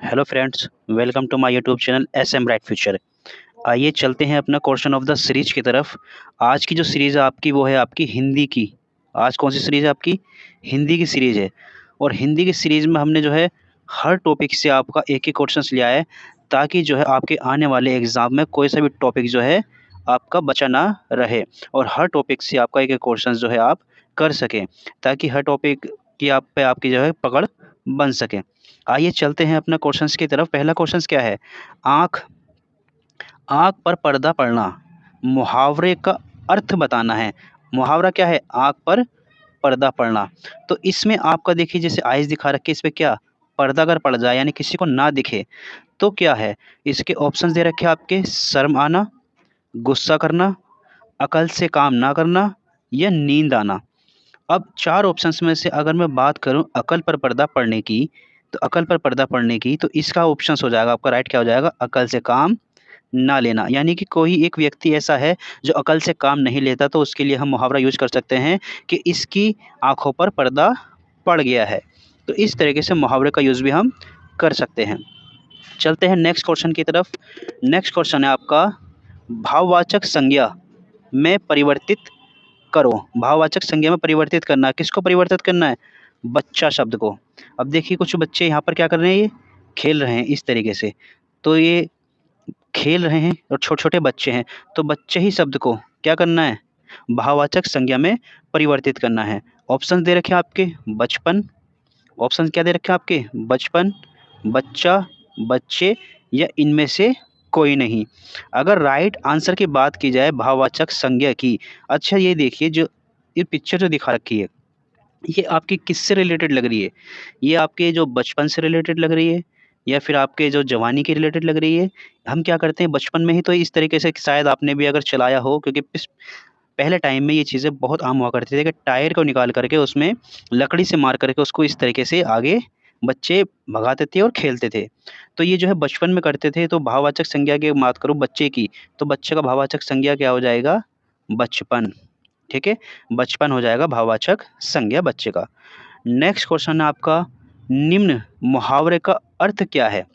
Hello friends, welcome to my YouTube channel SM bright future. आइए चलते हैं अपना क्वेश्चन ऑफ द सीरीज की तरफ। आज की जो सीरीज़ है आपकी वो है आपकी हिंदी की। आज कौन सी सीरीज़ है आपकी? हिंदी की सीरीज़ है। और हिंदी की सीरीज़ में हमने जो है हर टॉपिक से आपका एक एक क्वेश्चन लिया है, ताकि जो है आपके आने वाले एग्ज़ाम में कोई सा भी टॉपिक जो है आपका बचा ना रहे, और हर टॉपिक से आपका एक एक क्वेश्चन जो है आप कर सकें, ताकि हर टॉपिक की आप पे आपकी जो है पकड़ बन सके। आइए चलते हैं अपना क्वेश्चंस की तरफ। पहला क्वेश्चंस क्या है? आँख आँख पर पर्दा पड़ना, मुहावरे का अर्थ बताना है। मुहावरा क्या है? आँख पर पर्दा पड़ना। तो इसमें आपका देखिए, जैसे आइज़ दिखा रखी है, इस पे क्या पर्दा अगर पड़ जाए यानी किसी को ना दिखे तो क्या है? इसके ऑप्शंस दे रखे हैं आपके, शर्म आना, गुस्सा करना, अकल से काम ना करना, या नींद आना। अब 4 ऑप्शंस में से अगर मैं बात करूँ अकल पर पर्दा पड़ने की, तो अकल पर पर्दा पड़ने की, तो इसका ऑप्शंस हो जाएगा आपका राइट, क्या हो जाएगा? अकल से काम ना लेना। यानी कि कोई एक व्यक्ति ऐसा है जो अकल से काम नहीं लेता, तो उसके लिए हम मुहावरा यूज़ कर सकते हैं कि इसकी आँखों पर पर्दा पड़ गया है। तो इस तरीके से मुहावरे का यूज़ भी हम कर सकते हैं। चलते हैं नेक्स्ट क्वेश्चन की तरफ। नेक्स्ट क्वेश्चन है आपका, भाववाचक संज्ञा में परिवर्तित करो। भाववाचक संज्ञा में परिवर्तित करना, किसको परिवर्तित करना है? बच्चा शब्द को। अब देखिए कुछ बच्चे यहाँ पर क्या कर रहे हैं, ये खेल रहे हैं इस तरीके से। तो ये खेल रहे हैं और छोटे-छोटे बच्चे हैं, तो बच्चे ही शब्द को क्या करना है? भाववाचक संज्ञा में परिवर्तित करना है। ऑप्शन दे रखे हैं आपके, बचपन। ऑप्शन क्या दे रखे हैं आपके? बचपन, बच्चा, बच्चे, या इनमें से कोई नहीं। अगर राइट आंसर की बात की जाए भाववाचक संज्ञा की, अच्छा ये देखिए, जो ये पिक्चर जो दिखा रखी है, ये आपकी किससे रिलेटेड लग रही है? ये आपके जो बचपन से रिलेटेड लग रही है, या फिर आपके जो जवानी के रिलेटेड लग रही है? हम क्या करते हैं बचपन में ही तो इस तरीके से, शायद आपने भी अगर चलाया हो, क्योंकि पहले टाइम में ये चीज़ें बहुत आम हुआ करती थी कि टायर को निकाल करके उसमें लकड़ी से मार करके उसको इस तरीके से आगे बच्चे भगाते थे और खेलते थे। तो ये जो है बचपन में करते थे। तो भाववाचक संज्ञा की बात करूँ बच्चे की, तो बच्चे का भाववाचक संज्ञा क्या हो जाएगा? बचपन। ठीक है? बचपन हो जाएगा भाववाचक संज्ञा बच्चे का। नेक्स्ट क्वेश्चन है आपका, निम्न मुहावरे का अर्थ क्या है?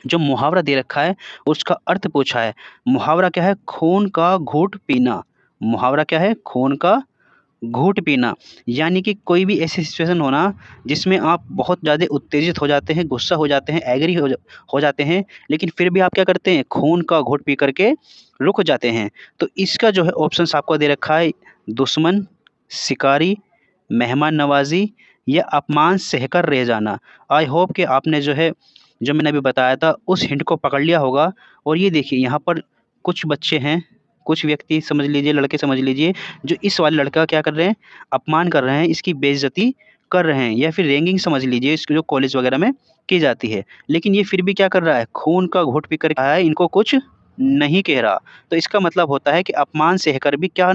जो मुहावरा दे रखा है उसका अर्थ पूछा है। मुहावरा क्या है? खून का घूँट पीना। मुहावरा क्या है? खून का घूँट पीना। यानी कि कोई भी ऐसी सिचुएशन होना जिसमें आप बहुत ज़्यादा उत्तेजित हो जाते हैं, गुस्सा हो जाते हैं, एग्री हो जाते हैं, लेकिन फिर भी आप क्या करते हैं? खून का घूँट पी कर के रुक जाते हैं। तो इसका जो है ऑप्शंस आपको दे रखा है, दुश्मन, शिकारी, मेहमान नवाज़ी, या अपमान सहकर रह जाना। आई होप कि आपने जो है, जो मैंने अभी बताया था उस हिंट को पकड़ लिया होगा। और ये देखिए यहाँ पर कुछ बच्चे हैं, कुछ व्यक्ति समझ लीजिए, लड़के समझ लीजिए, जो इस वाले लड़का का क्या कर रहे हैं? अपमान कर रहे हैं, इसकी बेइज़्ज़ती कर रहे हैं, या फिर रैगिंग समझ लीजिए, इसको जो कॉलेज वगैरह में की जाती है। लेकिन ये फिर भी क्या कर रहा है? खून का घूँट पी कर आया है, इनको कुछ नहीं कह रहा। तो इसका मतलब होता है कि अपमान सहकर भी क्या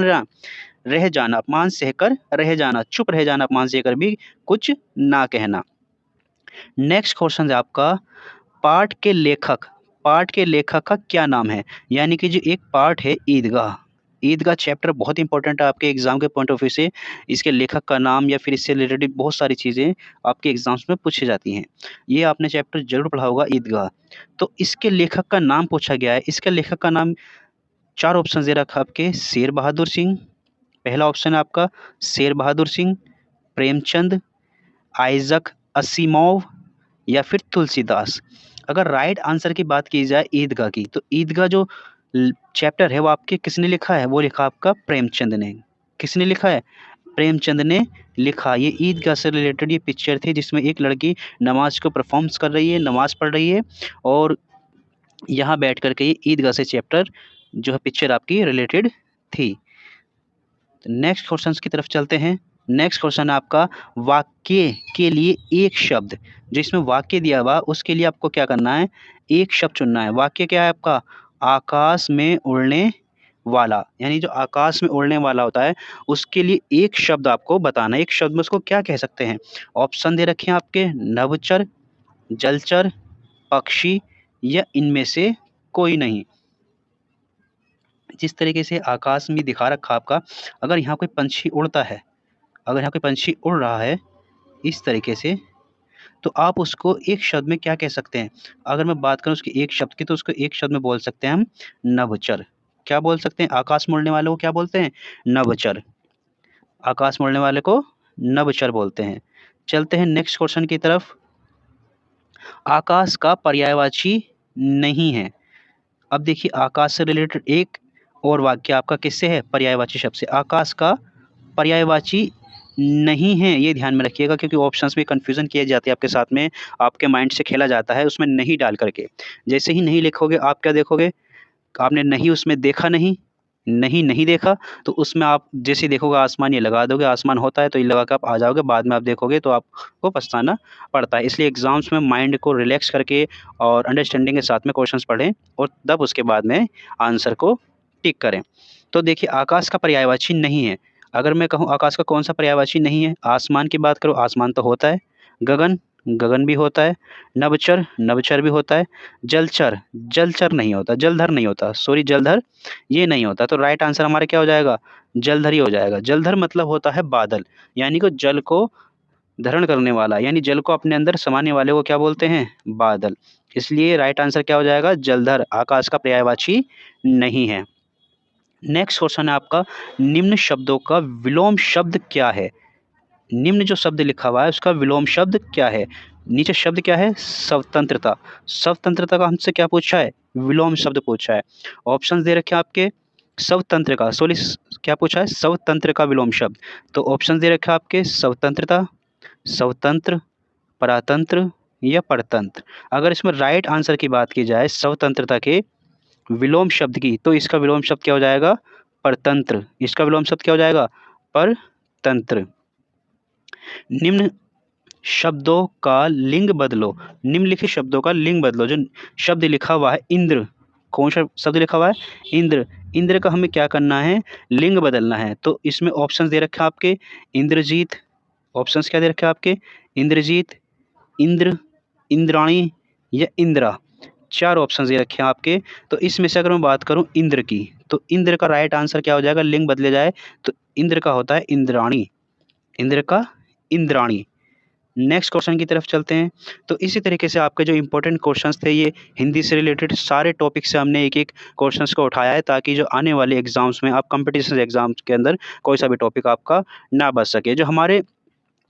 रह जाना, अपमान सहकर रह जाना, चुप रह जाना, अपमान सहकर भी कुछ ना कहना। नेक्स्ट क्वेश्चन है आपका, पाठ के लेखक, पाठ के लेखक का क्या नाम है? यानी कि जो एक पाठ है ईदगाह, ईदगाह चैप्टर बहुत इंपॉर्टेंट है आपके एग्जाम के पॉइंट ऑफ व्यू से। इसके लेखक का नाम या फिर इससे रिलेटेड बहुत सारी चीज़ें आपके एग्जाम्स में पूछी जाती हैं। ये आपने चैप्टर जरूर पढ़ा होगा, ईदगाह। तो इसके लेखक का नाम पूछा गया है। इसके लेखक का नाम, 4 ऑप्शन दे रखा है आपके, शेर बहादुर सिंह। पहला ऑप्शन है आपका शेर बहादुर सिंह, प्रेमचंद, आइज़क असीमोव, या फिर तुलसीदास। अगर राइट आंसर की बात की जाए ईदगाह की, तो ईदगाह जो चैप्टर है वो आपके किसने लिखा है? वो लिखा आपका प्रेमचंद ने। किसने लिखा है? प्रेमचंद ने लिखा। ये ईदगाह से रिलेटेड ये पिक्चर थी, जिसमें एक लड़की नमाज को परफॉर्म्स कर रही है, नमाज पढ़ रही है, और यहाँ बैठ कर के ये ईदगाह से चैप्टर जो है पिक्चर आपकी रिलेटेड थी। नेक्स्ट क्वेश्चंस की तरफ चलते हैं। नेक्स्ट क्वेश्चन है आपका, वाक्य के लिए एक शब्द, जो इसमें वाक्य दिया हुआ उसके लिए आपको क्या करना है? एक शब्द चुनना है। वाक्य क्या है आपका? आकाश में उड़ने वाला। यानी जो आकाश में उड़ने वाला होता है उसके लिए एक शब्द आपको बताना है। एक शब्द में उसको क्या कह सकते हैं? ऑप्शन दे रखे हैं आपके, नभचर, जलचर, पक्षी, या इनमें से कोई नहीं। जिस तरीके से आकाश में दिखा रखा आपका, अगर यहाँ कोई पंछी उड़ता है, अगर यहाँ कोई पंछी उड़ रहा है इस तरीके से, तो आप उसको एक शब्द में क्या कह सकते हैं? अगर मैं बात करूँ उसके एक शब्द की, तो उसको एक शब्द में बोल सकते हैं हम नभचर। क्या बोल सकते हैं? आकाश में उड़ने वाले को क्या बोलते हैं? नभचर। आकाश में उड़ने वाले को नभचर बोलते हैं। चलते हैं नेक्स्ट क्वेश्चन की तरफ। आकाश का पर्यायवाची नहीं है। अब देखिए आकाश से रिलेटेड एक और वाक्य आपका किससे है? पर्यायवाची शब्द से। आकाश का पर्यायवाची नहीं है, ये ध्यान में रखिएगा, क्योंकि ऑप्शंस में कन्फ्यूजन किए जाते हैं आपके साथ में, आपके माइंड से खेला जाता है उसमें नहीं डाल करके। जैसे ही नहीं लिखोगे आप क्या देखोगे? आपने नहीं उसमें देखा नहीं, नहीं देखा, तो उसमें आप जैसे ही देखोगे आसमान, ये लगा दोगे, आसमान होता है तो ये लगा के आप आ जाओगे, बाद में आप देखोगे तो आपको पछताना पड़ता है। इसलिए एग्ज़ाम्स में माइंड को रिलैक्स करके और अंडरस्टैंडिंग के साथ में क्वेश्चंस पढ़ें और तब उसके बाद में आंसर को टिक करें। तो देखिए आकाश का पर्यायवाची नहीं है। अगर मैं कहूँ आकाश का कौन-सा पर्यायवाची नहीं है? आसमान की बात करूँ, आसमान तो होता है। गगन, गगन भी होता है। नभचर, नभचर भी होता है। जलचर, जलचर नहीं होता, जलधर नहीं होता, सॉरी जलधर ये नहीं होता। तो राइट आंसर हमारा क्या हो जाएगा? जलधर ही हो जाएगा। जलधर मतलब होता है बादल, यानी कि जल को धारण करने वाला, यानी जल को अपने अंदर समाने वाले को क्या बोलते हैं? बादल। इसलिए राइट आंसर क्या हो जाएगा? जलधर आकाश का पर्यायवाची नहीं है। नेक्स्ट क्वेश्चन है आपका, निम्न शब्दों का विलोम शब्द क्या है? निम्न जो शब्द लिखा हुआ है उसका विलोम शब्द क्या है? नीचे शब्द क्या है? स्वतंत्रता। स्वतंत्रता का हमसे क्या पूछा है? विलोम शब्द पूछा है। ऑप्शंस दे रखे हैं आपके, स्वतंत्र का, सॉरी क्या पूछा है? स्वतंत्र का विलोम शब्द। तो ऑप्शंस दे रखे हैं आपके, स्वतंत्रता, स्वतंत्र, परातंत्र या परतंत्र। अगर इसमें राइट आंसर की बात की जाए स्वतंत्रता के विलोम शब्द की, तो इसका विलोम शब्द क्या हो जाएगा? परतंत्र। इसका विलोम शब्द क्या हो जाएगा? परतंत्र। निम्न शब्दों का लिंग बदलो। निम्नलिखित शब्दों का लिंग बदलो। जो शब्द लिखा हुआ है इंद्र, कौन सा शब्द लिखा हुआ है? इंद्र। इंद्र का हमें क्या करना है? लिंग बदलना है। तो इसमें ऑप्शंस दे रखे हैं आपके, इंद्रजीत, ऑप्शंस क्या दे रखे हैं आपके? इंद्रजीत, इंद्र, इंद्राणी या इंद्रा। 4 ऑप्शंस दे रखे हैं आपके। तो इसमें से अगर मैं बात करूं इंद्र की, तो इंद्र का राइट आंसर क्या हो जाएगा? लिंग बदले जाए तो इंद्र का होता है इंद्राणी। इंद्र का इंद्राणी। नेक्स्ट क्वेश्चन की तरफ चलते हैं। तो इसी तरीके से आपके जो इंपॉर्टेंट क्वेश्चंस थे, ये हिंदी से रिलेटेड सारे टॉपिक से हमने एक-एक क्वेश्चंस को उठाया है, ताकि जो आने वाले एग्ज़ाम्स में आप कॉम्पिटिशन एग्ज़ाम्स के अंदर कोई सा भी टॉपिक आपका ना बच सके। जो हमारे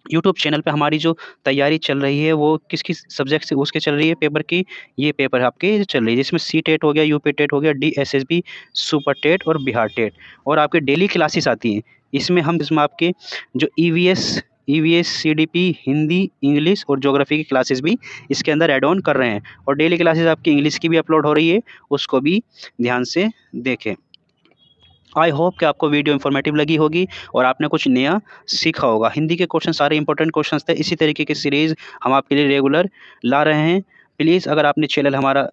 यूट्यूब चैनल पे हमारी जो तैयारी चल रही है वो किस-किस सब्जेक्ट से उसके चल रही है पेपर की, ये पेपर आपके चल रही है, जिसमें सी टेट हो गया, यूपी टेट हो गया, डीएसएसबी, सुपर टेट और बिहार टेट, और आपके डेली क्लासेस आती हैं। इसमें आपके जो ईवीएस, सीडीपी, हिंदी, इंग्लिश और ज्योग्राफी की क्लासेस भी इसके अंदर ऐड ऑन कर रहे हैं, और डेली क्लासेस आपकी इंग्लिश की भी अपलोड हो रही है, उसको भी ध्यान से देखें। आई होप कि आपको वीडियो इन्फॉर्मेटिव लगी होगी और आपने कुछ नया सीखा होगा। हिंदी के क्वेश्चन सारे इंपॉर्टेंट क्वेश्चंस थे। इसी तरीके की सीरीज़ हम आपके लिए रेगुलर ला रहे हैं। प्लीज़ अगर आपने चैनल हमारा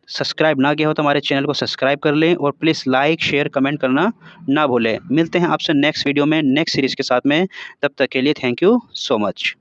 सब्सक्राइब ना किया हो तो हमारे चैनल को सब्सक्राइब कर लें, और प्लीज़ लाइक, शेयर, कमेंट करना ना भूलें। मिलते हैं आपसे नेक्स्ट वीडियो में नेक्स्ट सीरीज़ के साथ में। तब तक के लिए थैंक यू सो मच।